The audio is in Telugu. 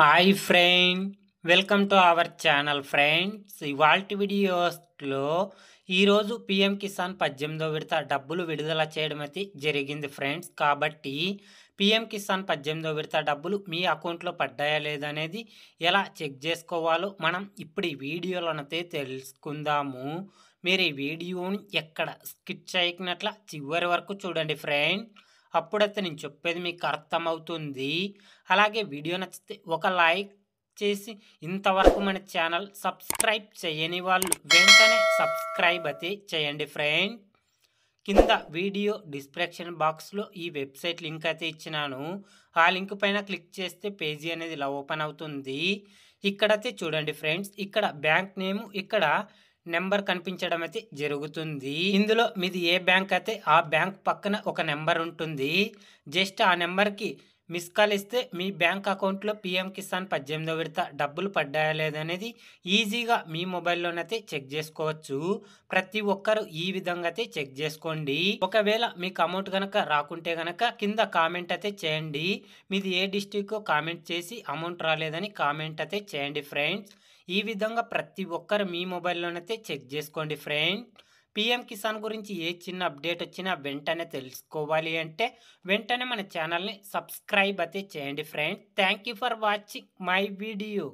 Hi friend, welcome to our channel friends. ఇవాల్టి వీడియోస్లో ఈరోజు పిఎం కిసాన్ 18వ విడత డబ్బులు విడుదల చేయడం అయితే జరిగింది ఫ్రెండ్స్. కాబట్టి పిఎం కిసాన్ 18వ విడత డబ్బులు మీ అకౌంట్లో పడ్డాయా లేదనేది ఎలా చెక్ చేసుకోవాలో మనం ఇప్పుడు ఈ వీడియోలోనైతే తెలుసుకుందాము. మీరు ఈ వీడియోని ఎక్కడ స్కిప్ చేయకున్నట్ల చివరి వరకు చూడండి ఫ్రెండ్. అప్పుడైతే నేను చెప్పేది మీకు అర్థమవుతుంది. అలాగే వీడియో నచ్చితే ఒక లైక్ చేసి ఇంతవరకు మన ఛానల్ సబ్స్క్రైబ్ చేయని వాళ్ళు వెంటనే సబ్స్క్రైబ్ అయితే చేయండి ఫ్రెండ్. కింద వీడియో డిస్క్రిప్షన్ బాక్స్లో ఈ వెబ్సైట్ లింక్ అయితే ఇచ్చినాను. ఆ లింక్ పైన క్లిక్ చేస్తే పేజీ అనేది ఇలా ఓపెన్ అవుతుంది. ఇక్కడైతే చూడండి ఫ్రెండ్స్, ఇక్కడ బ్యాంక్ నేమ్, ఇక్కడ నెంబర్ కనిపించడం అయితే జరుగుతుంది. ఇందులో మీది ఏ బ్యాంక్ అయితే ఆ బ్యాంక్ పక్కన ఒక నెంబర్ ఉంటుంది. జస్ట్ ఆ నెంబర్కి మిస్ కాల్ ఇస్తే మీ బ్యాంక్ అకౌంట్లో పిఎం కిసాన్ 18వ విడత డబ్బులు పడ్డాయా లేదనేది ఈజీగా మీ మొబైల్లోనైతే చెక్ చేసుకోవచ్చు. ప్రతి ఒక్కరు ఈ విధంగా అయితే చెక్ చేసుకోండి. ఒకవేళ మీకు అమౌంట్ కనుక రాకుంటే కనుక కింద కామెంట్ అయితే చేయండి. మీది ఏ డిస్ట్రిక్ట్ కామెంట్ చేసి అమౌంట్ రాలేదని కామెంట్ అయితే చేయండి ఫ్రెండ్స్. ఈ విధంగా ప్రతి ఒక్కరు మీ మొబైల్లోనైతే చెక్ చేసుకోండి ఫ్రెండ్. పిఎం కిసాన్ గురించి ఏ చిన్న అప్డేట్ వచ్చినా వెంటనే తెలుసుకోవాలి అంటే వెంటనే మన ఛానల్ని సబ్స్క్రైబ్ అయితే చేయండి friend. Thank you for watching my video.